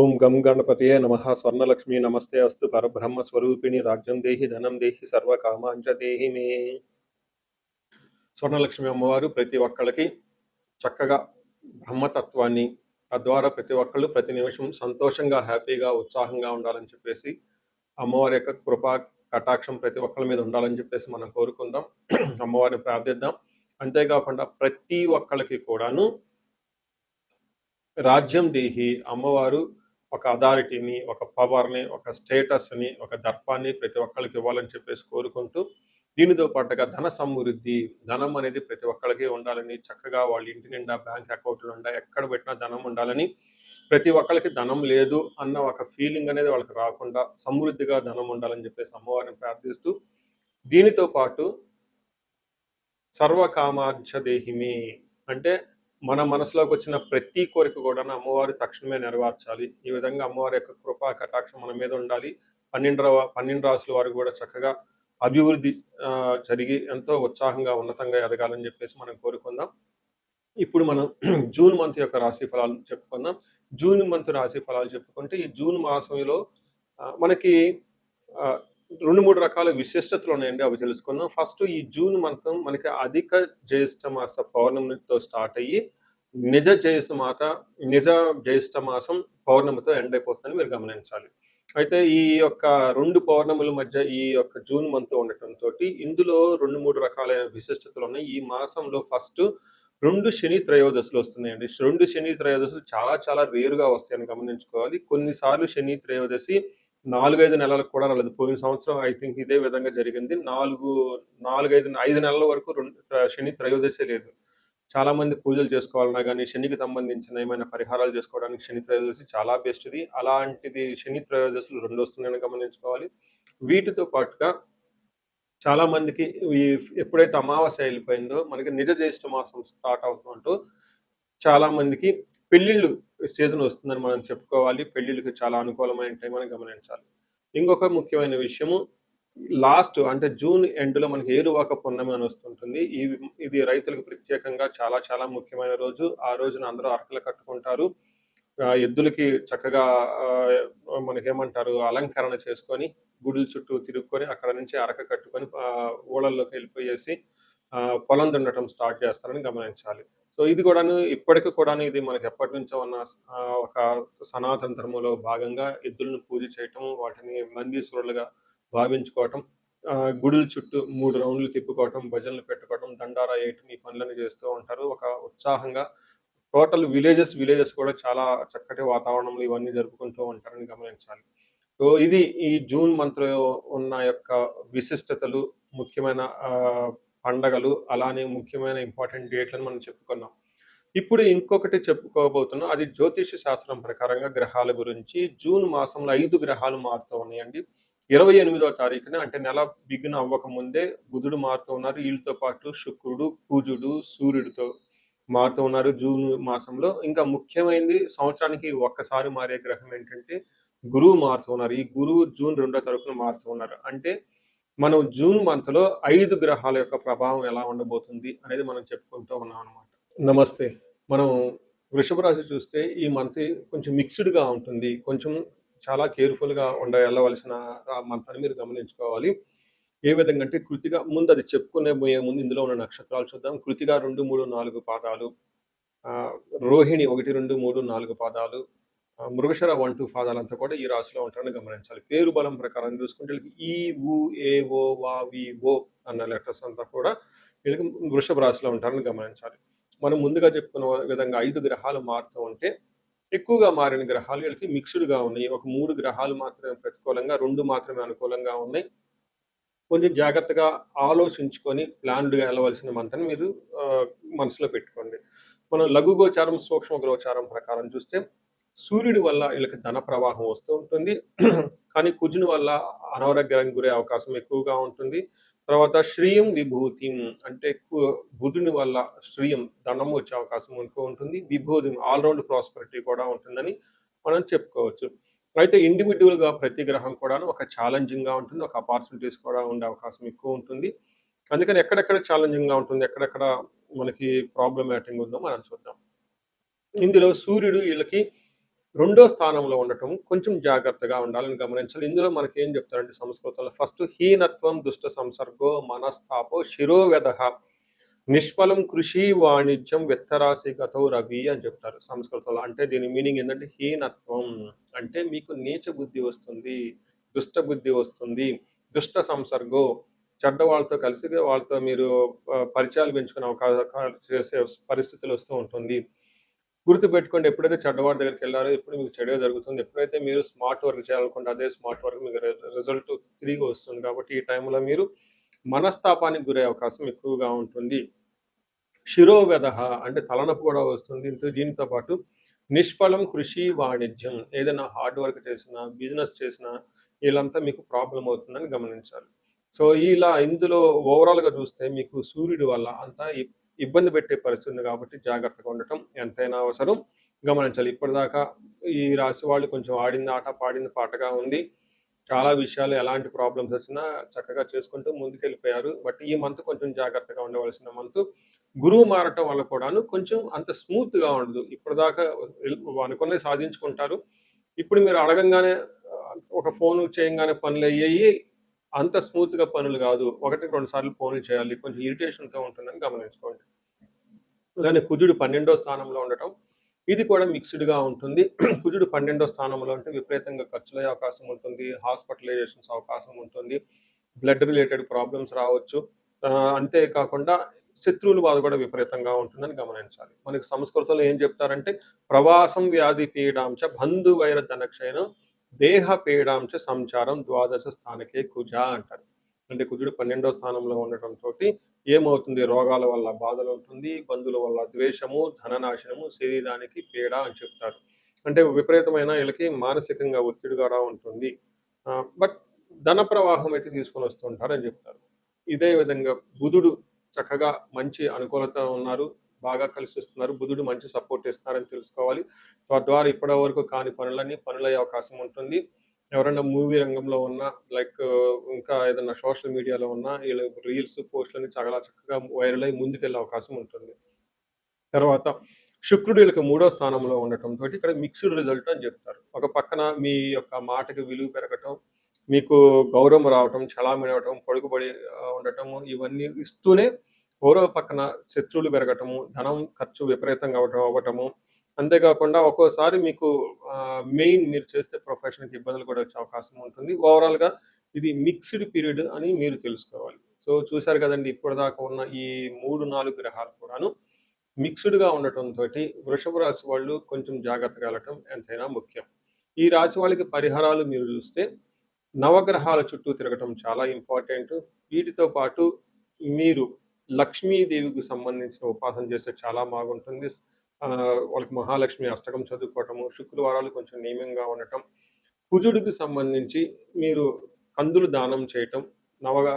ఓం గం గణపతయే నమః. స్వర్ణలక్ష్మి నమస్తే అస్తు. పరబ్రహ్మ స్వరూపిణి రాజ్యం దేహి ధనం దేహి సర్వకామాంచ దేహి మే. స్వర్ణలక్ష్మి అమ్మవారు ప్రతి ఒక్కళ్ళకి చక్కగా బ్రహ్మతత్వాన్ని, తద్వారా ప్రతి ఒక్కళ్ళు ప్రతి నిమిషం సంతోషంగా, హ్యాపీగా, ఉత్సాహంగా ఉండాలని చెప్పేసి అమ్మవారి యొక్క కృపా కటాక్షం ప్రతి ఒక్కళ్ళ మీద ఉండాలని చెప్పేసి మనం కోరుకుందాం. అమ్మవారిని ప్రార్థిద్దాం. అంతేకాకుండా ప్రతి ఒక్కళ్ళకి కూడాను రాజ్యం దేహి అమ్మవారు ఒక అథారిటీని, ఒక పవర్ని, ఒక స్టేటస్ని, ఒక దర్పాన్ని ప్రతి ఒక్కళ్ళకి ఇవ్వాలని చెప్పేసి కోరుకుంటూ, దీనితో పాటుగా ధన సమృద్ధి, ధనం అనేది ప్రతి ఒక్కళ్ళకి ఉండాలని, చక్కగా వాళ్ళ ఇంటి నిండా బ్యాంక్ అకౌంట్లు నిండా ఎక్కడ పెట్టినా ధనం ఉండాలని, ప్రతి ఒక్కళ్ళకి ధనం లేదు అన్న ఒక ఫీలింగ్ అనేది వాళ్ళకి రాకుండా సమృద్ధిగా ధనం ఉండాలని చెప్పేసి అమ్మవారిని ప్రార్థిస్తూ, దీనితో పాటు సర్వకామార్చ దేహిమి అంటే మన మనసులోకి వచ్చిన ప్రతి కోరిక కూడా అమ్మవారు తక్షణమే నెరవేర్చాలి. ఈ విధంగా అమ్మవారి యొక్క కృపా కటాక్షం మన మీద ఉండాలి. 12 రాసుల వారు కూడా చక్కగా అభివృద్ధి జరిగి ఎంతో ఉత్సాహంగా ఉన్నతంగా ఎదగాలని చెప్పేసి మనం కోరుకుందాం. ఇప్పుడు మనం జూన్ మంత్ యొక్క రాశి ఫలాలు చెప్పుకుందాం. జూన్ మంత్ రాశి ఫలాలు చెప్పుకుంటే ఈ జూన్ మాసంలో మనకి 2-3 రకాల విశిష్టతలు ఉన్నాయండి. అవి తెలుసుకుందాం. ఫస్ట్ ఈ జూన్ మంత్ మనకి అధిక జ్యేష్ఠ మాస పౌర్ణమితో స్టార్ట్ అయ్యి నిజ జ్యేష్ఠ మాసం పౌర్ణమితో ఎండ్ అయిపోతుందని మీరు గమనించాలి. అయితే ఈ యొక్క 2 పౌర్ణముల మధ్య ఈ యొక్క జూన్ మంత్ ఉండటంతో ఇందులో 2-3 రకాలైన విశిష్టతలు ఉన్నాయి. ఈ మాసంలో ఫస్ట్ 2 శని త్రయోదశులు వస్తున్నాయండి. 2 శని త్రయోదశులు చాలా చాలా రేరుగా వస్తాయని గమనించుకోవాలి. కొన్నిసార్లు శని త్రయోదశి 4-5 నెలలకు కూడా రాలేదు. పోయిన సంవత్సరం ఐ థింక్ ఇదే విధంగా జరిగింది. 5 నెలల వరకు శని త్రయోదశి లేదు. చాలా మంది పూజలు చేసుకోవాలన్నా కానీ శనికి సంబంధించిన ఏమైనా పరిహారాలు చేసుకోవడానికి శని త్రయోదశి చాలా బెస్ట్ది. అలాంటిది శని త్రయోదశులు 2 వస్తున్నాయని గమనించుకోవాలి. వీటితో పాటుగా చాలా మందికి ఎప్పుడైతే అమావాస్య వెళ్ళిపోయిందో మనకి నిజ జ్యేష్ఠ మాసం స్టార్ట్ అవుతుంటూ చాలా మందికి పెళ్లిళ్ళు సీజన్ వస్తుందని మనం చెప్పుకోవాలి. పెళ్లిళ్ళకి చాలా అనుకూలమైన టైం అని గమనించాలి. ఇంకొక ముఖ్యమైన విషయము లాస్ట్ అంటే జూన్ ఎండ్లో మనకి ఏరువాక పున్నమి అని వస్తుంటుంది. ఇది రైతులకు ప్రత్యేకంగా చాలా చాలా ముఖ్యమైన రోజు. ఆ రోజున అందరూ అరకలు కట్టుకుంటారు. ఎద్దులకి చక్కగా మనకేమంటారు అలంకరణ చేసుకొని గుడుల చుట్టూ తిరుక్కొని అక్కడ నుంచి అరక కట్టుకొని ఊళ్ళల్లోకి వెళ్ళిపోయేసి పొలం దున్నటం స్టార్ట్ చేస్తారని గమనించాలి. సో ఇది కూడాను ఇప్పటికి కూడాను ఇది మనకి ఎప్పటి నుంచో ఉన్న ఒక సనాతన ధర్మంలో భాగంగా ఎద్దులను పూజ చేయటం, వాటిని నందీశ్వరులుగా భావించుకోవటం, గుడుల చుట్టూ 3 రౌండ్లు తిప్పుకోవటం, భజనలు పెట్టుకోవటం, దండారా వేయటం ఈ పనులను చేస్తూ ఉంటారు. ఒక ఉత్సాహంగా టోటల్ విలేజెస్ కూడా చాలా చక్కటి వాతావరణంలో ఇవన్నీ జరుపుకుంటూ ఉంటారని గమనించాలి. సో ఇది ఈ జూన్ మంత్లో ఉన్న యొక్క విశిష్టతలు, ముఖ్యమైన పండగలు, అలానే ముఖ్యమైన ఇంపార్టెంట్ డేట్లను మనం చెప్పుకున్నాం. ఇప్పుడు ఇంకొకటి చెప్పుకోబోతున్నాం. అది జ్యోతిష శాస్త్రం ప్రకారంగా గ్రహాల గురించి. జూన్ మాసంలో 5 గ్రహాలు మారుతూ ఉన్నాయండి. 28వ తారీఖున అంటే నెల బిగిన్ అవ్వక ముందే బుధుడు మారుతూ ఉన్నారు. వీళ్ళతో పాటు శుక్రుడు, కుజుడు, సూర్యుడితో మారుతూ ఉన్నారు జూన్ మాసంలో. ఇంకా ముఖ్యమైనది సంవత్సరానికి ఒక్కసారి మారే గ్రహం ఏంటంటే గురువు మారుతూ ఉన్నారు. ఈ గురువు జూన్ 2వ తారీఖున మారుతూ ఉన్నారు. అంటే మనం జూన్ మంత్లో 5 గ్రహాల యొక్క ప్రభావం ఎలా ఉండబోతుంది అనేది మనం చెప్పుకుంటూ ఉన్నాం అన్నమాట. నమస్తే. మనం వృషభ రాశి చూస్తే ఈ మంత్ కొంచెం మిక్స్డ్గా ఉంటుంది. కొంచెం చాలా కేర్ఫుల్గా వెళ్ళవలసిన మంత్ అని మీరు గమనించుకోవాలి. ఏ విధంగా అంటే కృతిక ముందు అది పోయే ముందు ఇందులో ఉన్న నక్షత్రాలు చూద్దాం. కృతిక 2, 3, 4 పాదాలు, రోహిణి 1, 2, 3, 4 పాదాలు, మృగశిర 1, 2 పాదాలంతా కూడా ఈ రాశిలో ఉంటారని గమనించాలి. పేరు బలం ప్రకారం చూసుకుంటే ఈ, ఊ, ఏ, ఓ, వా, వి, ఓ అన్న లెటర్స్ అంతా కూడా వీళ్ళకి వృషభ రాశిలో ఉంటారని గమనించాలి. మనం ముందుగా చెప్పుకున్న విధంగా 5 గ్రహాలు మారుతూ ఉంటే ఎక్కువగా మారిన గ్రహాలు వీళ్ళకి మిక్స్డ్గా ఉన్నాయి. ఒక 3 గ్రహాలు మాత్రమే ప్రతికూలంగా, 2 మాత్రమే అనుకూలంగా ఉన్నాయి. కొంచెం జాగ్రత్తగా ఆలోచించుకొని ప్లాన్డ్గా వెళ్ళవలసిన మంత్ని మీరు మనసులో పెట్టుకోండి. మనం లఘు గోచారం, సూక్ష్మ గోచారం ప్రకారం చూస్తే సూర్యుడి వల్ల వీళ్ళకి ధన ప్రవాహం వస్తూ ఉంటుంది. కానీ కుజుని వల్ల అనారోగ్యానికి గురే అవకాశం ఎక్కువగా ఉంటుంది. తర్వాత శ్రీయం విభూతిం అంటే బుధుని వల్ల శ్రీయం ధనం వచ్చే అవకాశం ఎక్కువ ఉంటుంది. విభూతి ఆల్రౌండ్ ప్రాస్పరిటీ కూడా ఉంటుందని మనం చెప్పుకోవచ్చు. అయితే ఇండివిజువల్గా ప్రతి గ్రహం కూడా ఒక ఛాలెంజింగ్గా ఉంటుంది, ఒక ఆపర్చునిటీస్ కూడా ఉండే అవకాశం ఎక్కువ ఉంటుంది. అందుకని ఎక్కడెక్కడ ఛాలెంజింగ్గా ఉంటుంది, ఎక్కడెక్కడ మనకి ప్రాబ్లమాటిక్ ఉందో మనం చూద్దాం. ఇందులో సూర్యుడు వీళ్ళకి రెండో స్థానంలో ఉండటం కొంచెం జాగ్రత్తగా ఉండాలని గమనించాలి. ఇందులో మనకేం చెప్తారంటే సంస్కృతంలో ఫస్ట్ హీనత్వం దుష్ట సంసర్గో మనస్తాపో శిరోవ్యధః నిష్ఫలం కృషి వాణిజ్యం విత్తరాశి గతౌ రవి అని చెప్తారు సంస్కృతంలో. అంటే దీని మీనింగ్ ఏంటంటే హీనత్వం అంటే మీకు నీచ బుద్ధి వస్తుంది, దుష్ట బుద్ధి వస్తుంది, దుష్ట సంసర్గో చెడ్డ వాళ్ళతో కలిసి వాళ్ళతో మీరు పరిచయాలు పెంచుకునే అవకాశం చేసే పరిస్థితులు వస్తూ ఉంటుంది. గుర్తుపెట్టుకోండి, ఎప్పుడైతే చెడ్డవాడి దగ్గరికి వెళ్లారో ఎప్పుడు మీకు చెడే జరుగుతుంది. ఎప్పుడైతే మీరు స్మార్ట్ వర్క్ చేయాలనుకుంటే అదే స్మార్ట్ వర్క్ మీకు రిజల్ట్ తిరిగి వస్తుంది. కాబట్టి ఈ టైంలో మీరు మనస్తాపానికి గురయ్యే అవకాశం ఎక్కువగా ఉంటుంది. శిరోవ్యధః అంటే తలనొప్పి కూడా వస్తుంది. దీనితో పాటు నిష్ఫలం కృషి వాణిజ్యం ఏదైనా హార్డ్ వర్క్ చేసినా, బిజినెస్ చేసినా వీళ్ళంతా మీకు ప్రాబ్లమ్ అవుతుందని గమనించాలి. సో ఇలా ఇందులో ఓవరాల్‌గా చూస్తే మీకు సూర్యుడి వల్ల అంతా ఇబ్బంది పెట్టే పరిస్థితి ఉంది కాబట్టి జాగ్రత్తగా ఉండటం ఎంతైనా అవసరం గమనించాలి. ఇప్పటిదాకా ఈ రాశి వాళ్ళు కొంచెం ఆడింది ఆట, పాడింది పాటగా ఉంది. చాలా విషయాలు ఎలాంటి ప్రాబ్లమ్స్ వచ్చినా చక్కగా చేసుకుంటూ ముందుకెళ్ళిపోయారు. బట్ ఈ మంత్ కొంచెం జాగ్రత్తగా ఉండవలసిన మంత్. గురువు మారటం వల్ల కూడాను కొంచెం అంత స్మూత్‌గా ఉండదు. ఇప్పటిదాకా అనుకున్నది సాధించుకుంటారు. ఇప్పుడు మీరు అడగంగానే ఒక ఫోను చేయంగానే పనులయ్యేయి అంత స్మూత్‌గా పనులు గాదు. 1, 2 సార్లు ఫోన్లు చేయాలి. కొంచెం ఇరిటేషన్‌తో ఉంటుందని గమనించుకోండి. అలానే కుజుడు 12వ స్థానంలో ఉండటం, ఇది కూడా మిక్స్‌డ్‌గా ఉంటుంది. కుజుడు 12వ స్థానంలో ఉంటే విపరీతంగా ఖర్చులయ్యే అవకాశం ఉంటుంది. హాస్పిటలైజేషన్స్ అవకాశం ఉంటుంది. బ్లడ్ రిలేటెడ్ ప్రాబ్లమ్స్ రావచ్చు. అంతేకాకుండా శత్రువుల బాధ కూడా విపరీతంగా ఉంటుందని గమనించాలి. మనకి సంస్కృతంలో ఏం చెప్తారంటే ప్రవాసం వ్యాధి పీడాంచ బంధువైర ధనక్షయనం దేహ పీడాంచ సంచారం ద్వాదశ స్థానకే కుజ అంటారు. అంటే కుజుడు 12వ స్థానంలో ఉండటంతోటి ఏమవుతుంది, రోగాల వల్ల బాధలు ఉంటుంది, బంధువుల వల్ల ద్వేషము, ధననాశనము, శరీరానికి పీడ అని చెప్తారు. అంటే విపరీతమైన వీళ్ళకి మానసికంగా ఒత్తిడి కూడా ఉంటుంది. బట్ ధన ప్రవాహం అయితే తీసుకొని వస్తూ ఉంటారని చెప్తారు. ఇదే విధంగా బుధుడు చక్కగా మంచి అనుకూలత ఉన్నారు, బాగా కలిసి వస్తున్నారు. బుధుడు మంచి సపోర్ట్ ఇస్తున్నారని తెలుసుకోవాలి. తద్వారా ఇప్పటి వరకు కాని పనులన్నీ పనులయ్యే అవకాశం ఉంటుంది. ఎవరైనా మూవీ రంగంలో ఉన్న లైక్ ఇంకా ఏదైనా సోషల్ మీడియాలో ఉన్న వీళ్ళ రీల్స్, పోస్టులన్నీ చాలా చక్కగా వైరల్ అయ్యి ముందుకెళ్ళే అవకాశం ఉంటుంది. తర్వాత శుక్రుడు వీళ్ళకి 3వ స్థానంలో ఉండటంతో ఇక్కడ మిక్స్డ్ రిజల్ట్ అని చెప్తారు. ఒక పక్కన మీ యొక్క మాటకి విలువ పెరగటం, మీకు గౌరవం రావటం, చలామణి అవ్వటం, పలుకుబడి ఉండటము ఇవన్నీ ఇస్తూనే మరో పక్కన శత్రువులు పెరగటము, ధనం ఖర్చు విపరీతంగా అవ్వటము. అంతేకాకుండా ఒక్కోసారి మీకు మెయిన్ మీరు చేసే ప్రొఫెషన్‌కి ఇబ్బందులు కూడా వచ్చే అవకాశం ఉంటుంది. ఓవరాల్‌గా ఇది మిక్స్డ్ పీరియడ్ అని మీరు తెలుసుకోవాలి. సో చూసారు కదండీ! ఇప్పటిదాకా ఉన్న ఈ 3, 4 గ్రహాలు కూడాను మిక్స్డ్‌గా ఉండటంతోటి వృషభ రాశి వాళ్ళు కొంచెం జాగ్రత్తగా వెళ్ళటం ఎంతైనా ముఖ్యం. ఈ రాశి వాళ్ళకి పరిహారాలు మీరు చూస్తే నవగ్రహాల చుట్టూ తిరగటం చాలా ఇంపార్టెంట్. వీటితో పాటు మీరు లక్ష్మీదేవికి సంబంధించిన ఉపాసన చేస్తే చాలా బాగుంటుంది. వాళ్ళకి మహాలక్ష్మి అష్టకం చదువుకోవటము, శుక్రవారాలు కొంచెం నియమంగా ఉండటం, కుజుడికి సంబంధించి మీరు కందులు దానం చేయటం, నవగా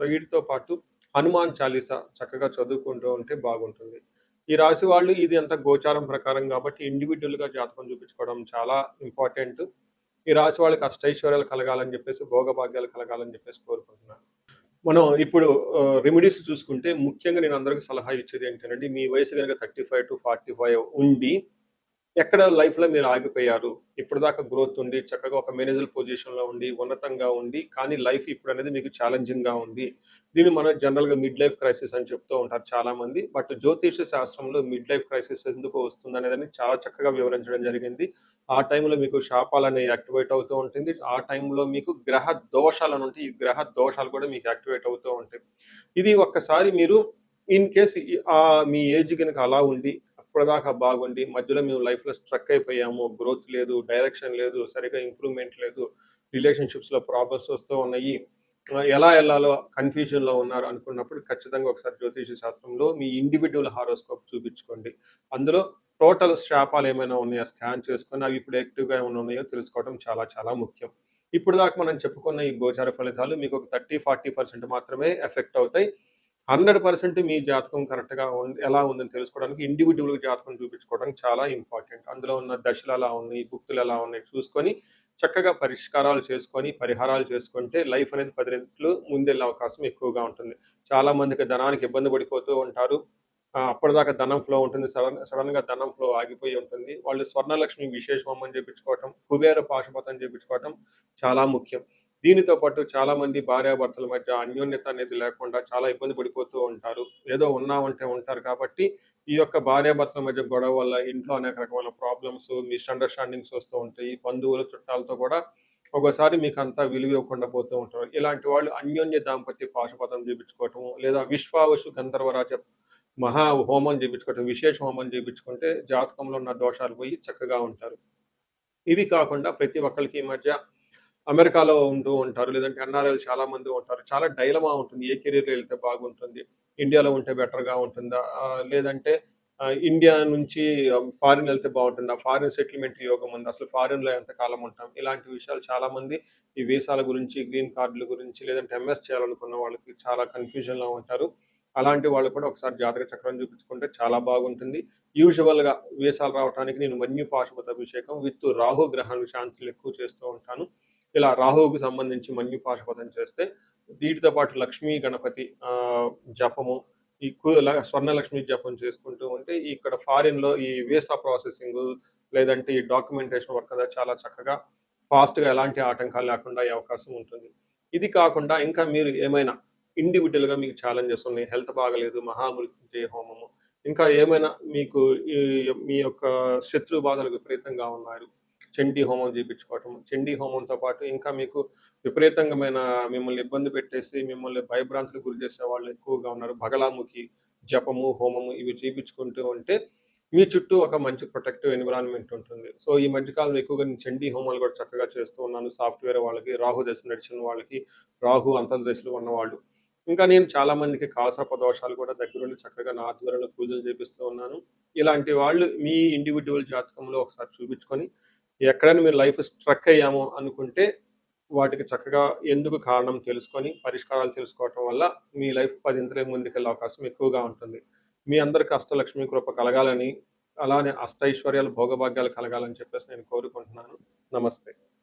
వీటితో పాటు హనుమాన్ చాలీసా చక్కగా చదువుకుంటూ ఉంటే బాగుంటుంది. ఈ రాశి వాళ్ళు ఇది అంతా గోచారం ప్రకారం కాబట్టి ఇండివిడ్యువల్‌గా జాతకం చూపించుకోవడం చాలా ఇంపార్టెంట్. ఈ రాశి వాళ్ళకి అష్టైశ్వర్యాలు కలగాలని చెప్పేసి, భోగభాగ్యాలు కలగాలని చెప్పేసి కోరుకుంటున్నాను. మనం ఇప్పుడు రెమెడీస్ చూసుకుంటే ముఖ్యంగా నేను అందరికి సలహా ఇచ్చేది ఏంటంటే మీ వయసు గనుక 35-45 ఉండి ఎక్కడ లైఫ్‌లో మీరు ఆగిపోయారు. ఇప్పటిదాకా గ్రోత్ ఉండి, చక్కగా ఒక మేనేజర్ పొజిషన్‌లో ఉండి, ఉన్నతంగా ఉండి, కానీ లైఫ్ ఇప్పుడనేది మీకు ఛాలెంజింగ్‌గా ఉంది. దీన్ని మనం జనరల్‌గా మిడ్ లైఫ్ క్రైసిస్ అని చెప్తూ ఉంటారు చాలామంది. బట్ జ్యోతిష శాస్త్రంలో మిడ్ లైఫ్ క్రైసిస్ ఎందుకు వస్తుందనేదని చాలా చక్కగా వివరించడం జరిగింది. ఆ టైంలో మీకు శాపాలనేవి యాక్టివేట్ అవుతూ ఉంటుంది. ఆ టైంలో మీకు గ్రహ దోషాలనుంటాయి. ఈ గ్రహ దోషాలు కూడా మీకు యాక్టివేట్ అవుతూ ఉంటాయి. ఇది ఒక్కసారి మీరు ఇన్ కేస్ మీ ఏజ్ గనుక అలా ఉండి ఇప్పటిదాకా బాగుండి మధ్యలో మేము లైఫ్‌లో స్ట్రక్ అయిపోయాము. గ్రోత్ లేదు, డైరెక్షన్ లేదు, సరిగ్గా ఇంప్రూవ్‌మెంట్ లేదు, రిలేషన్‌షిప్స్‌లో ప్రాబ్లమ్స్ వస్తూ ఉన్నాయి. ఎలా ఎళ్ళాలో కన్‌ఫ్యూజన్‌లో ఉన్నారు అనుకున్నప్పుడు ఖచ్చితంగా ఒకసారి జ్యోతిష శాస్త్రంలో మీ ఇండివిడ్యువల్ హారోస్కోప్ చూపించుకోండి. అందులో టోటల్ శాపాలు ఏమైనా ఉన్నాయా స్కాన్ చేసుకొని అవి ఇప్పుడు యాక్టివ్‌గా ఏమైనా ఉన్నాయో తెలుసుకోవడం చాలా చాలా ముఖ్యం. ఇప్పటిదాకా మనం చెప్పుకున్న ఈ గోచార ఫలితాలు మీకు ఒక 30, 40% మాత్రమే ఎఫెక్ట్ అవుతాయి. 100% మీ జాతకం కరెక్ట్‌గా ఎలా ఉందని తెలుసుకోవడానికి ఇండివిడ్యువల్‌గా జాతకం చూపించుకోవడానికి చాలా ఇంపార్టెంట్. అందులో ఉన్న దశలు ఎలా ఉన్నాయి, భుక్తులు ఎలా ఉన్నాయి చూసుకొని చక్కగా పరిష్కారాలు చేసుకొని, పరిహారాలు చేసుకుంటే లైఫ్ అనేది 10 రెట్లు ముందెళ్ళే అవకాశం ఎక్కువగా ఉంటుంది. చాలామందికి ధనానికి ఇబ్బంది పడిపోతూ ఉంటారు. అప్పటిదాకా ధనం ఫ్లో ఉంటుంది. సడెన్‌గా ధనం ఫ్లో ఆగిపోయి ఉంటుంది. వాళ్ళు స్వర్ణలక్ష్మి విశేష హోమం చేపించుకోవటం, కుబేర పాశుపతం చేపించుకోవటం చాలా ముఖ్యం. దీనితో పాటు చాలామంది భార్యాభర్తల మధ్య అన్యోన్యత అనేది లేకుండా చాలా ఇబ్బంది పడిపోతూ ఉంటారు. ఏదో ఉన్నామంటే ఉంటారు కాబట్టి, ఈ యొక్క భార్యాభర్తల మధ్య గొడవ వల్ల ఇంట్లో అనేక రకమైన ప్రాబ్లమ్స్, మిస్‌అండర్‌స్టాండింగ్స్ వస్తూ ఉంటాయి. బంధువులు, చుట్టాలతో కూడా ఒక్కోసారి మీకంతా విలువ ఇవ్వకుండా పోతూ ఉంటారు. ఇలాంటి వాళ్ళు అన్యోన్య దాంపత్య పాశుపతం చేపించుకోవటం, లేదా విశ్వావసు గంధర్వరాజ మహా హోమం చేపించుకోవటం, విశేష హోమం చేపించుకుంటే జాతకంలో ఉన్న దోషాలు పోయి చక్కగా ఉంటారు. ఇవి కాకుండా ప్రతి ఒక్కళ్ళకి ఈ మధ్య అమెరికాలో ఉంటూ ఉంటారు. లేదంటే ఎన్ఆర్ఐలు చాలా మంది ఉంటారు. చాలా డైలమా ఉంటుంది. ఏ కెరియర్‌లో ఎళ్తే బాగుంటుంది? ఇండియాలో ఉంటే బెటర్‌గా ఉంటుందా? లేదంటే ఇండియా నుంచి ఫారిన్ ఎళ్తే బావుంటుందా? ఫారిన్ సెటిల్‌మెంట్ యోగం ఉందా? అసలు ఫారిన్‌లో ఎంతకాలం ఉంటాం? ఇలాంటి విషయాలు చాలామంది ఈ వీసాల గురించి, గ్రీన్ కార్డుల గురించి, లేదంటే ఎంఎస్ చేయాలనుకున్న వాళ్ళకి చాలా కన్‌ఫ్యూజన్‌లో ఉంటారు. అలాంటి వాళ్ళు కూడా ఒకసారి జాతక చక్రం చూపించుకుంటే చాలా బాగుంటుంది. యూజువల్‌గా వీసాలు రావటానికి నేను మన్యు పాశుపత అభిషేకం విత్ రాహు గ్రహం శాంతులు ఎక్కువ చేస్తూ ఉంటాను. ఇలా రాహువుకి సంబంధించి మన్యు పాశుపతం చేస్తే, వీటితో పాటు లక్ష్మీ గణపతి జపము, ఈ స్వర్ణలక్ష్మి జపం చేసుకుంటూ ఉంటే, ఇక్కడ ఫారిన్‌లో ఈ వీసా ప్రాసెసింగు, లేదంటే ఈ డాక్యుమెంటేషన్ వర్క్ అనేది చాలా చక్కగా ఫాస్ట్‌గా ఎలాంటి ఆటంకాలు లేకుండా అయ్యే అవకాశం ఉంటుంది. ఇది కాకుండా ఇంకా మీరు ఏమైనా ఇండివిడ్యుయల్‌గా మీకు ఛాలెంజెస్ ఉన్నాయి. హెల్త్ బాగాలేదు, మహామృత్యుంజయ హోమము, ఇంకా ఏమైనా మీకు ఈ మీ యొక్క శత్రు బాధలు విపరీతంగా ఉన్నారు. చండీ హోమం చేపించుకోవటం. చండీ హోమంతో పాటు ఇంకా మీకు విపరీతంగమైన మిమ్మల్ని ఇబ్బంది పెట్టేసి, మిమ్మల్ని భయభ్రాంతులకు గురి చేసేవాళ్ళు ఎక్కువగా ఉన్నారు. బగలాముఖి జపము, హోమము ఇవి చేపించుకుంటూ ఉంటే, మీ చుట్టూ ఒక మంచి ప్రొటెక్టివ్ ఎన్విరాన్మెంట్ ఉంటుంది. సో, ఈ మధ్య కాలంలో ఎక్కువగా నేను చండీ హోమాలు కూడా చక్కగా చేస్తూ ఉన్నాను. సాఫ్ట్‌వేర్ వాళ్ళకి, రాహు దశ నడిచిన వాళ్ళకి, రాహు అంతర్దశలో ఉన్నవాళ్ళు. ఇంకా నేను చాలా మందికి కాలసర్ప దోషాలు కూడా దగ్గరుండి చక్కగా నా ఆధ్వర్యంలో పూజలు చేపిస్తూ ఉన్నాను. ఇలాంటి వాళ్ళు మీ ఇండివిడ్యువల్ జాతకంలో ఒకసారి చూపించుకొని, ఎక్కడైనా మీరు లైఫ్ స్ట్రక్ అయ్యాము అనుకుంటే, వాటికి చక్కగా ఎందుకు కారణం తెలుసుకొని, పరిష్కారాలు తెలుసుకోవటం వల్ల మీ లైఫ్ పదింతలే ముందుకెళ్ళే అవకాశం ఎక్కువగా ఉంటుంది. మీ అందరికి అష్టలక్ష్మి కృప కలగాలని, అలానే అష్టైశ్వర్యాలు, భోగభాగ్యాలు కలగాలని చెప్పేసి నేను కోరుకుంటున్నాను. నమస్తే.